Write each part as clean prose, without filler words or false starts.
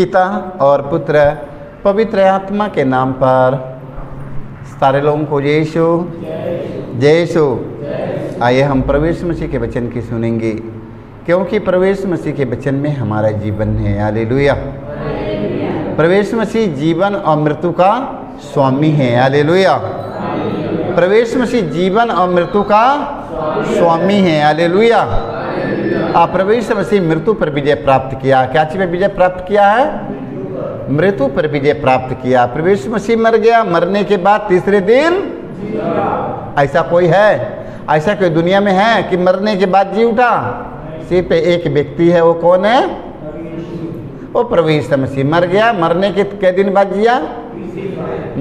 पिता और पुत्र पवित्र आत्मा के नाम पर सारे लोगों को यीशु जय यीशु। आइए हम प्रभु यीशु मसीह के वचन की सुनेंगे, क्योंकि प्रभु यीशु मसीह के वचन में हमारा जीवन है। हालेलुया। प्रभु यीशु मसीह जीवन और मृत्यु का स्वामी है। हालेलुया। प्रभु यीशु मसीह जीवन और मृत्यु का स्वामी है। हालेलुया। प्रभु यीशु मसीह मृत्यु पर विजय प्राप्त किया। क्या चीज में विजय प्राप्त किया है? मृत्यु पर विजय प्राप्त किया। प्रभु यीशु मसीह मर गया, मरने के बाद तीसरे दिन ऐसा कोई है? ऐसा कोई दुनिया में है कि मरने के बाद जी उठा? सिर्फ एक व्यक्ति है। वो कौन है? वो प्रभु यीशु मसीह मर गया, मरने के कै दिन बाद जिया?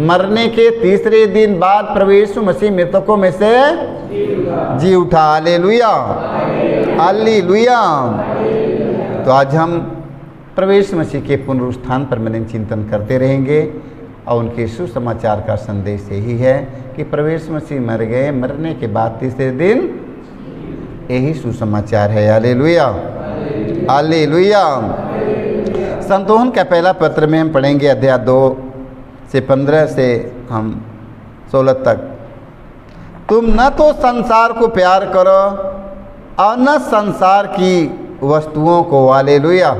मरने के तीसरे दिन बाद प्रभु यीशु मसीह मृतकों में से जी उठा। Hallelujah hallelujah. तो आज हम प्रभु यीशु मसीह के पुनरुत्थान पर मन चिंतन करते रहेंगे और उनके सुसमाचार का संदेश यही है कि प्रभु यीशु मसीह मर गए, मरने के बाद तीसरे दिन, यही सुसमाचार है। Hallelujah hallelujah. संतोहन का पहला पत्र में हम पढ़ेंगे अध्याय 2 से 15 से हम 16 तक। तुम न तो संसार को प्यार करो और न संसार की वस्तुओं को। हालेलुया।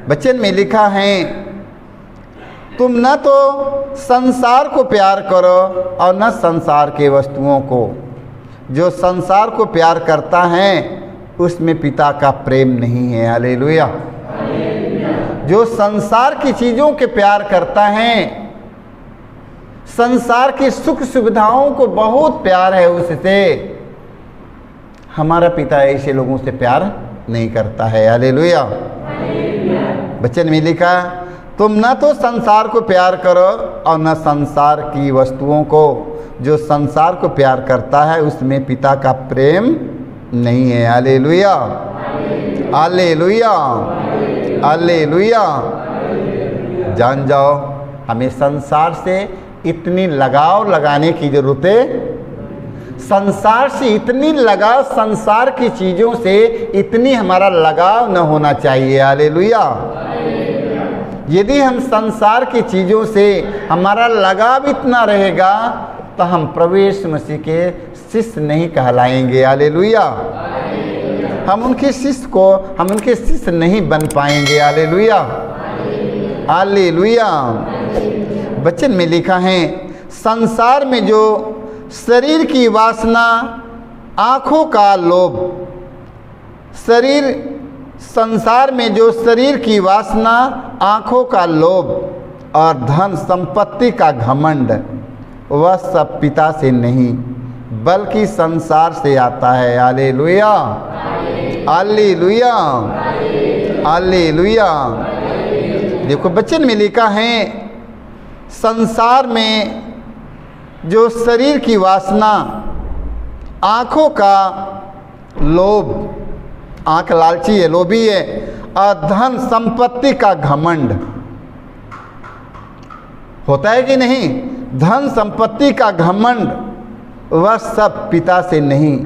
वचन में लिखा है तुम न तो संसार को प्यार करो और न संसार के वस्तुओं को। जो संसार को प्यार करता है उसमें पिता का प्रेम नहीं है। हालेलुया। जो संसार की चीज़ों के प्यार करता है, संसार की सुख सुविधाओं को बहुत प्यार है उससे, हमारा पिता ऐसे लोगों से प्यार नहीं करता है। हालेलुया। वचन में लिखा तुम न तो संसार को प्यार करो और न संसार की वस्तुओं को। जो संसार को प्यार करता है उसमें पिता का प्रेम नहीं है। Hallelujah hallelujah hallelujah. जान जाओ, हमें संसार से इतनी लगाव लगाने की जरूरत है। संसार से इतनी लगाव, संसार की चीज़ों से इतनी हमारा लगाव न होना चाहिए। हालेलुया। यदि हम संसार की चीज़ों से हमारा लगाव इतना रहेगा तो हम प्रभु यीशु मसीह के शिष्य नहीं कहलाएंगे। हालेलुया। हम उनके शिष्य नहीं बन पाएंगे। Hallelujah hallelujah. वचन में लिखा है संसार में जो शरीर की वासना, आँखों का लोभ, संसार में जो शरीर की वासना, आँखों का लोभ और धन संपत्ति का घमंड, वह सब पिता से नहीं बल्कि संसार से आता है। Hallelujah hallelujah hallelujah. देखो वचन में लिखा है संसार में जो शरीर की वासना, आँखों का लोभ, आँख लालची है, लोभी है, और धन संपत्ति का घमंड होता है कि नहीं? धन संपत्ति का घमंड वह सब पिता से नहीं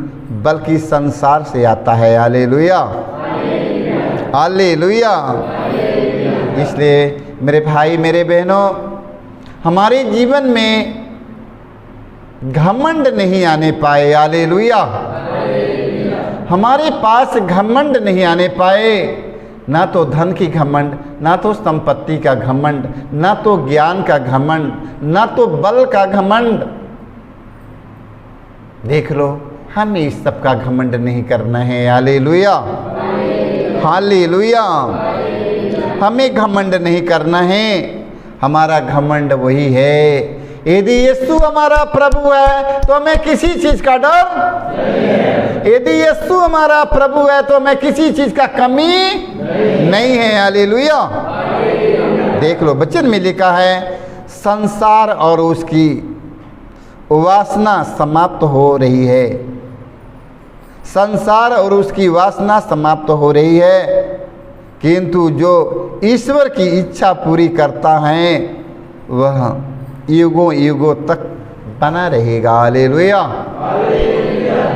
बल्कि संसार से आता है। Hallelujah hallelujah. इसलिए मेरे भाई मेरे बहनों, हमारे जीवन में घमंड नहीं आने पाए। हालेलुया। हमारे पास घमंड नहीं आने पाए, ना तो धन की घमंड, ना तो संपत्ति का घमंड, ना तो ज्ञान का घमंड, ना तो बल का घमंड। देख लो, हमें इस सब का घमंड नहीं करना है। Hallelujah hallelujah. हमें घमंड नहीं करना है। हमारा घमंड वही है, यदि यीशु हमारा प्रभु है तो हमें किसी चीज का डर, यदि यीशु हमारा प्रभु है तो हमें किसी चीज का कमी नहीं है। हालेलुया। देख लो वचन में लिखा है संसार और उसकी वासना समाप्त हो रही है। संसार और उसकी वासना समाप्त हो रही है, किंतु जो ईश्वर की इच्छा पूरी करता है वह युगों युगों तक बना रहेगा। हालेलुया।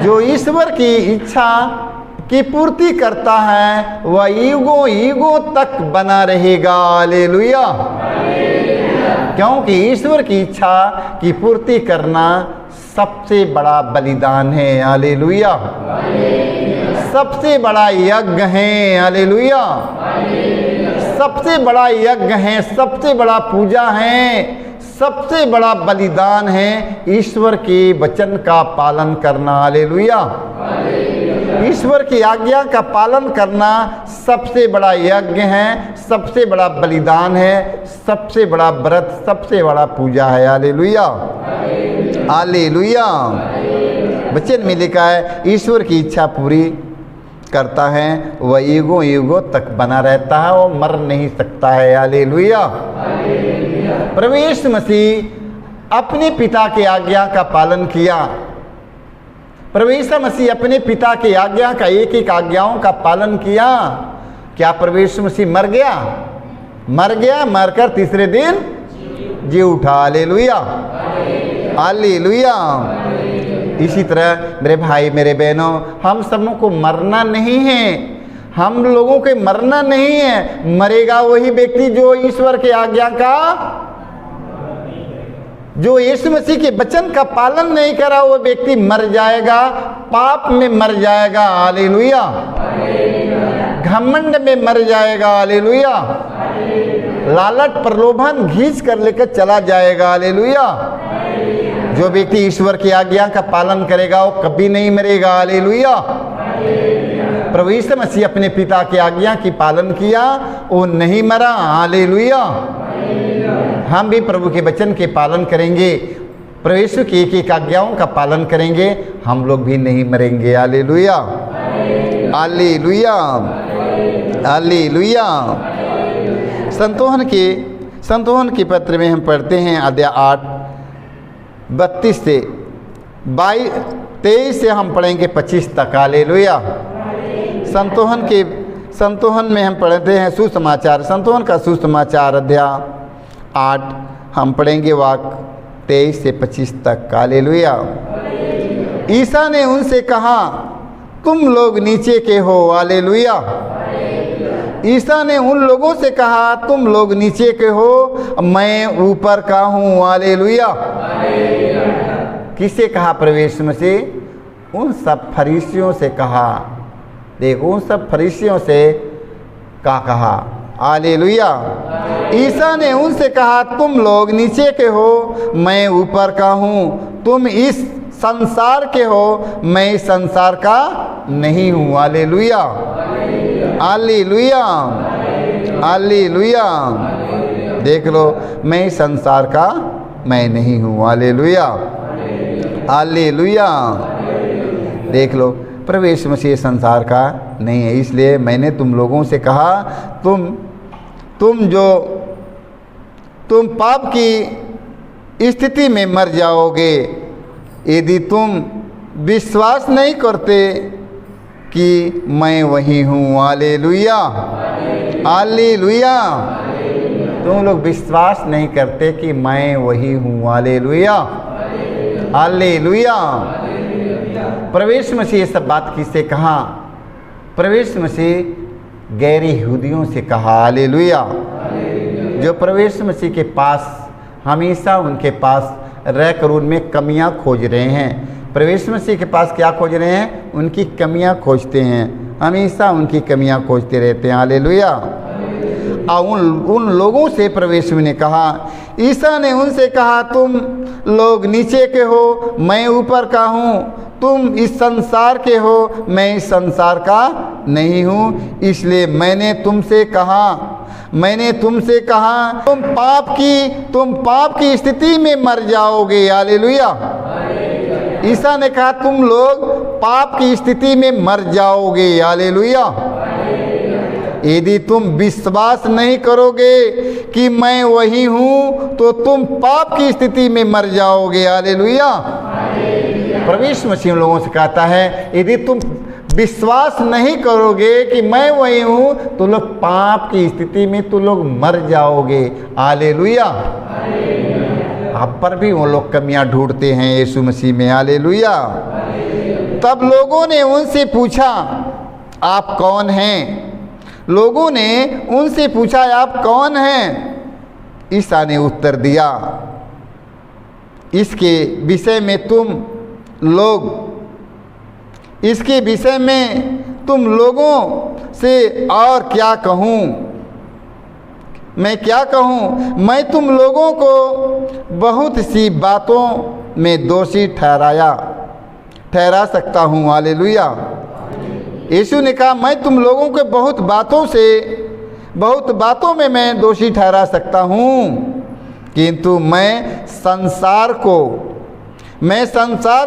जो ईश्वर की इच्छा की पूर्ति करता है वह युगों युगों तक बना रहेगा। हालेलुया। क्योंकि ईश्वर की इच्छा की पूर्ति करना सबसे बड़ा बलिदान है। हालेलुया। सबसे बड़ा यज्ञ है। हालेलुया। सबसे बड़ा यज्ञ है, सबसे बड़ा पूजा है, सबसे बड़ा बलिदान है ईश्वर के वचन का पालन करना। हालेलुया। ईश्वर की आज्ञा का पालन करना सबसे बड़ा यज्ञ है, सबसे बड़ा बलिदान है, सबसे बड़ा व्रत, सबसे बड़ा पूजा है। हालेलुया। हालेलुया। वचन में लिखा है ईश्वर की इच्छा पूरी करता है वह युगों युगों तक बना रहता है, वो मर नहीं सकता है। हालेलुया। प्रभु यीशु मसीह अपने पिता की आज्ञा का पालन किया। प्रभु यीशु मसीह अपने पिता की आज्ञा का एक एक आज्ञाओं का पालन किया। क्या प्रभु यीशु मसीह मर गया? मर गया, मरकर तीसरे दिन जी उठा। हालेलुया। हालेलुया। इसी तरह मेरे भाई मेरे बहनों, हम सबों को मरना नहीं है, हम लोगों के मरना नहीं है। मरेगा वही व्यक्ति जो ईश्वर के आज्ञा का, जो यीशु मसीह के वचन का पालन नहीं करा, वो व्यक्ति मर जाएगा, पाप में मर जाएगा। हालेलुया। घमंड में मर जाएगा। हालेलुया। लालच प्रलोभन घींच कर लेकर चला जाएगा। हालेलुया। जो व्यक्ति ईश्वर की आज्ञा का पालन करेगा वो कभी नहीं मरेगा। हालेलुया। प्रभु यीशु मसीह अपने पिता की आज्ञा की पालन किया, वो नहीं मरा। हालेलुया। हम भी प्रभु के वचन के पालन करेंगे, प्रभु यीशु की एक एक आज्ञाओं का पालन करेंगे, हम लोग भी नहीं मरेंगे। हालेलुया। हालेलुया। हालेलुया। संतोहन के पत्र में हम पढ़ते हैं अध्याय 8 32 से 23 से हम पढ़ेंगे 25 तक। हालेलुया। संतोहन में हम पढ़ते हैं सुसमाचार, संतोहन का सुसमाचार अध्याय 8 हम पढ़ेंगे वाक्य 23 से 25 तक। हालेलुया। ईसा ने उनसे कहा तुम लोग नीचे के हो। हालेलुया। ईसा ने उन लोगों से कहा तुम लोग नीचे के हो, मैं ऊपर का हूँ। हालेलुया। किसे कहा? प्रभु यीशु मसीह उन सब फरीसियों से कहा। देखो, उन सब फरीसियों से क्या कहा? हालेलुया। ईसा ने उनसे कहा तुम लोग नीचे के हो, मैं ऊपर का हूँ। तुम इस संसार के हो, मैं इस संसार का नहीं हूँ। हालेलुया। हालेलुया। हालेलुया। देख लो, मैं इस संसार का मैं नहीं हूँ। हालेलुया। हालेलुया। देख लो, प्रभु यीशु मसीह संसार का नहीं है, इसलिए मैंने तुम लोगों से कहा तुम पाप की स्थिति में मर जाओगे यदि तुम विश्वास नहीं करते कि मैं वही हूँ। हालेलुया। हालेलुया। तुम लोग विश्वास नहीं करते कि मैं वही हूँ। हालेलुया। हालेलुया। प्रभु यीशु मसीह ये सब बात किससे कहा? प्रभु यीशु मसीह गैर यहूदियों से कहा। हालेलुया। जो प्रभु यीशु मसीह के पास हमेशा उनके पास रहकर उनमें कमियां खोज रहे हैं। प्रभु यीशु मसीह के पास क्या खोज रहे हैं? उनकी कमियां खोजते हैं, हमेशा उनकी कमियां खोजते रहते हैं। हालेलुया। और उन लोगों से प्रभु यीशु ने कहा, ईसा ने उनसे कहा तुम लोग नीचे के हो, मैं ऊपर का हूँ। तुम इस संसार के हो, मैं इस संसार का नहीं हूँ। इसलिए मैंने तुमसे कहा तुम पाप की स्थिति में मर जाओगे। हालेलुया। ईसा ने कहा तुम लोग पाप की स्थिति में मर जाओगे। हालेलुया। यदि तुम विश्वास नहीं करोगे कि मैं वही हूँ तो तुम पाप की स्थिति में मर जाओगे। हालेलुया। प्रभु यीशु मसीह लोगों से कहता है यदि तुम विश्वास नहीं करोगे कि मैं वही हूँ तो लोग पाप की स्थिति में तो लोग मर जाओगे। हालेलुया। आप पर भी वो लोग कमियां ढूंढते हैं यीशु मसीह में। हालेलुया। तब लोगों ने उनसे पूछा आप कौन हैं? लोगों ने उनसे पूछा, आप कौन हैं? ईसा ने उत्तर दिया, इसके विषय में तुम लोगों से और क्या कहूँ? मैं क्या कहूँ? मैं तुम लोगों को बहुत सी बातों में दोषी ठहरा सकता हूँ। हालेलुया। यीशु ने कहा, मैं तुम लोगों के बहुत बातों में मैं दोषी ठहरा सकता हूँ, किंतु मैं संसार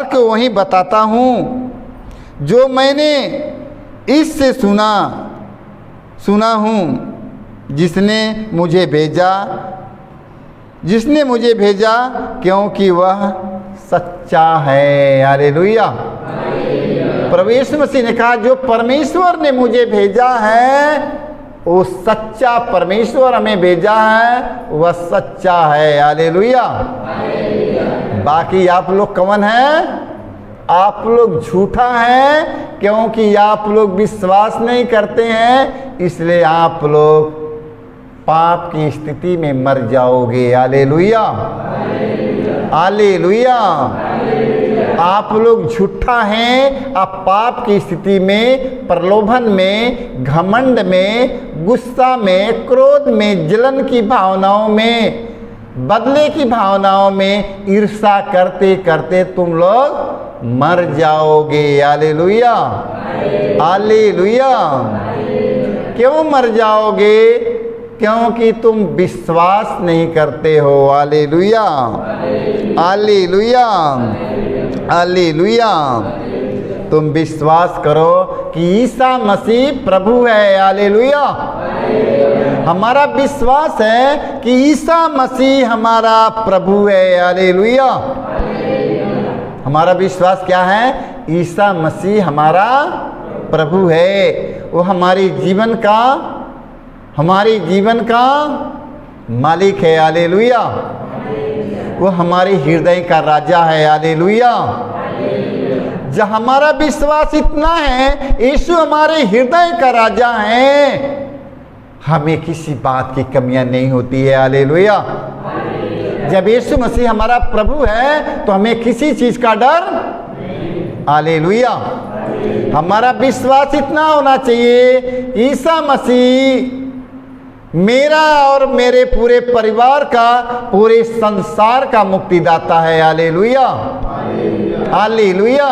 को वही बताता हूँ जो मैंने इससे सुना हूँ, जिसने मुझे भेजा, क्योंकि वह सच्चा है। हालेलुया। प्रभु यीशु मसीह ने कहा, जो परमेश्वर ने मुझे भेजा है वो सच्चा परमेश्वर हमें भेजा है, वह सच्चा है। हालेलुया। बाकी आप लोग कौन हैं? आप लोग झूठा हैं, क्योंकि आप लोग विश्वास नहीं करते हैं, इसलिए आप लोग पाप की स्थिति में मर जाओगे। हालेलुया। हालेलुया। आप लोग झूठा हैं, आप पाप की स्थिति में, प्रलोभन में, घमंड में, गुस्सा में, क्रोध में, जलन की भावनाओं में, बदले की भावनाओं में, ईर्ष्या करते करते तुम लोग मर जाओगे। हालेलुया। हालेलुया। क्यों मर जाओगे? क्योंकि तुम विश्वास नहीं करते हो। हालेलुया। हालेलुया। हालेलुया। तुम विश्वास करो कि ईसा मसीह प्रभु है। हालेलुया। हमारा विश्वास है कि ईसा मसीह हमारा प्रभु है। हालेलुया। हमारा विश्वास क्या है? ईसा मसीह हमारा प्रभु है। वो हमारे जीवन का मालिक है। हालेलुया। वो हमारे हृदय का राजा है। हालेलुया। जब हमारा विश्वास इतना है, यीशु हमारे हृदय का राजा है, हमें किसी बात की कमियां नहीं होती है। हालेलुया। जब यीशु मसीह हमारा प्रभु है तो हमें किसी चीज का डर। हालेलुया। हमारा विश्वास इतना होना चाहिए, ईसा मसीह मेरा और मेरे पूरे परिवार का, पूरे संसार का मुक्तिदाता है। हालेलुया। हालेलुया।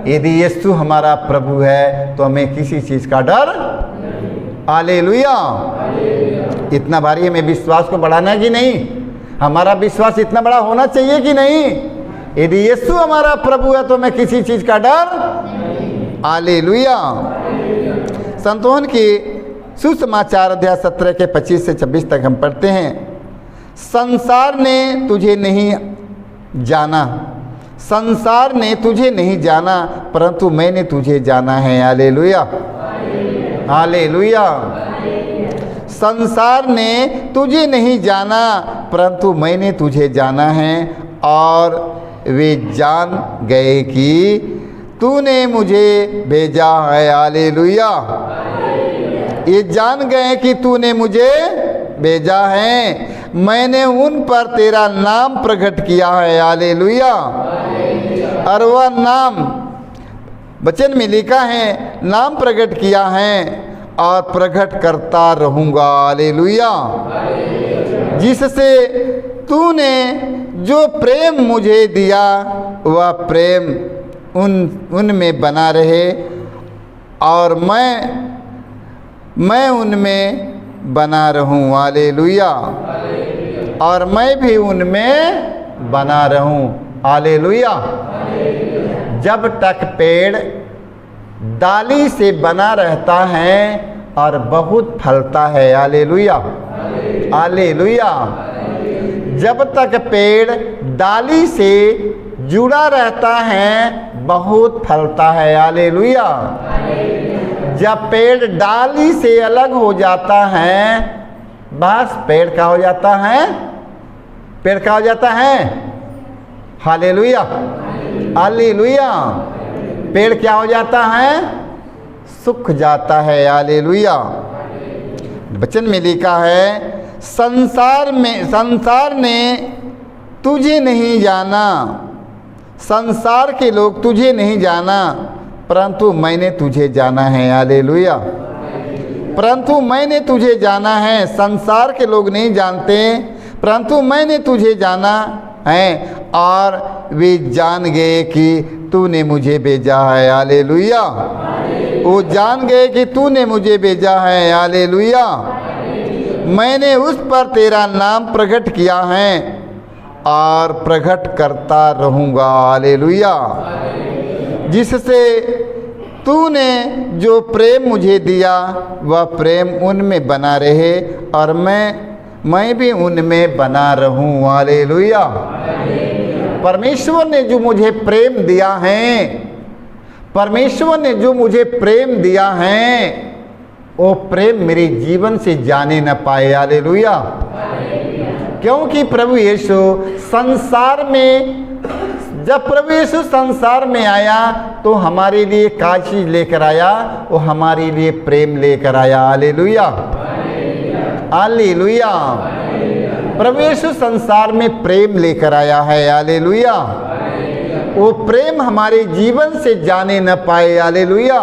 यदि यीशु हमारा प्रभु है तो हमें किसी चीज का डर। हालेलुया। इतना भारी हमें विश्वास को बढ़ाना कि नहीं? हमारा विश्वास इतना बड़ा होना चाहिए कि नहीं? यदि यीशु हमारा प्रभु है तो हमें किसी चीज का डर। हालेलुया। संतोषन की सुसमाचार अध्याय 17 के 25 से 26 तक हम पढ़ते हैं। संसार ने तुझे नहीं जाना, परंतु मैंने तुझे जाना है। हालेलुया। हालेलुया। संसार ने तुझे नहीं जाना, परंतु मैंने तुझे जाना है, और वे जान गए कि तूने मुझे भेजा है। हालेलुया। ये जान गए कि तूने मुझे भेजा है, मैंने उन पर तेरा नाम प्रकट किया है। हालेलुया। और वह नाम वचन में लिखा है, नाम प्रकट किया है और प्रकट करता रहूँगा। हालेलुया। जिससे तूने जो प्रेम मुझे दिया, वह प्रेम उनमें बना रहे, और मैं उनमें बना रहूं। हालेलुया। और मैं भी उनमें बना रहूं। हालेलुया। जब तक पेड़ डाली से बना रहता है और बहुत फलता है। हालेलुया। हालेलुया। जब तक पेड़ डाली से जुड़ा रहता है, बहुत फलता है। हालेलुया। जब पेड़ डाली से अलग हो जाता है, बस पेड़ क्या हो जाता है? पेड़ क्या हो जाता है? हालेलुया। हालेलुया। पेड़ क्या हो जाता है? सुख जाता है। हालेलुया। वचन में लिखा है, संसार ने तुझे नहीं जाना, संसार के लोग तुझे नहीं जाना, परंतु मैंने तुझे जाना है। हालेलुया। परंतु मैंने तुझे जाना है। संसार के लोग नहीं जानते, परंतु मैंने तुझे जाना है, और वे जान गए कि तूने मुझे भेजा है। हालेलुया। वो जान गए कि तूने मुझे भेजा है। हालेलुया। मैंने उस पर तेरा नाम प्रकट किया है और प्रकट करता रहूँगा। हालेलुया। जिससे तूने जो प्रेम मुझे दिया वह प्रेम उनमें बना रहे और मैं भी उनमें बना रहूं। हालेलुया। परमेश्वर ने जो मुझे प्रेम दिया है, परमेश्वर ने जो मुझे प्रेम दिया है, वो प्रेम मेरे जीवन से जाने न पाए। हालेलुया। क्योंकि प्रभु यीशु संसार में, जब प्रभु यीशु संसार में आया तो हमारे लिए क्या चीज लेकर आया? वो हमारे लिए प्रेम लेकर आया। हालेलुया। हालेलुया। प्रभु यीशु संसार में प्रेम लेकर आया है। हालेलुया। वो प्रेम हमारे जीवन से जाने न पाए। हालेलुया।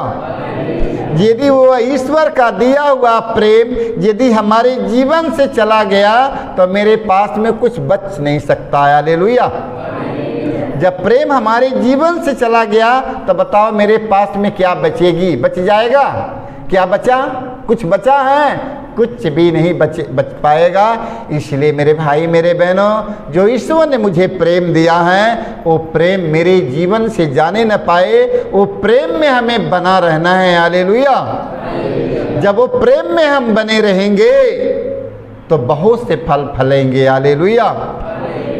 यदि वो ईश्वर का दिया हुआ प्रेम यदि हमारे जीवन से चला गया तो मेरे पास में कुछ बच नहीं सकता। हालेलुया। जब प्रेम हमारे जीवन से चला गया तो बताओ मेरे पास में क्या बचेगी? बच जाएगा? क्या बचा? कुछ बचा है? कुछ भी नहीं बच पाएगा। इसलिए मेरे भाई मेरे बहनों, जो ईश्वर ने मुझे प्रेम दिया है वो प्रेम मेरे जीवन से जाने न पाए, वो प्रेम में हमें बना रहना है। हालेलुया। जब वो प्रेम में हम बने रहेंगे तो बहुत से फल फलेंगे। हालेलुया।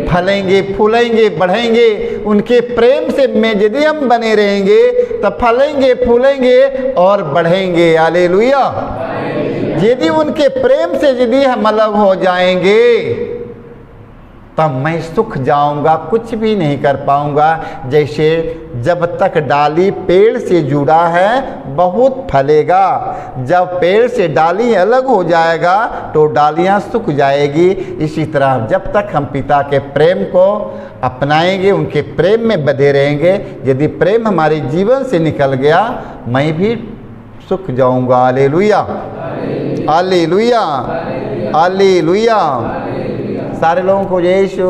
फलेंगे, फूलेंगे, बढ़ेंगे। उनके प्रेम से में यदि हम बने रहेंगे तो फलेंगे, फूलेंगे और बढ़ेंगे। हालेलुया। यदि उनके प्रेम से यदि हम अलग हो जाएंगे तब मैं सूख जाऊंगा, कुछ भी नहीं कर पाऊंगा। जैसे जब तक डाली पेड़ से जुड़ा है बहुत फलेगा, जब पेड़ से डाली अलग हो जाएगा तो डालियां सूख जाएगी। इसी तरह जब तक हम पिता के प्रेम को अपनाएंगे, उनके प्रेम में बंधे रहेंगे, यदि प्रेम हमारे जीवन से निकल गया मैं भी सूख जाऊंगा। हालेलुया। हालेलुया। हालेलुया। सारे लोगों को यीशु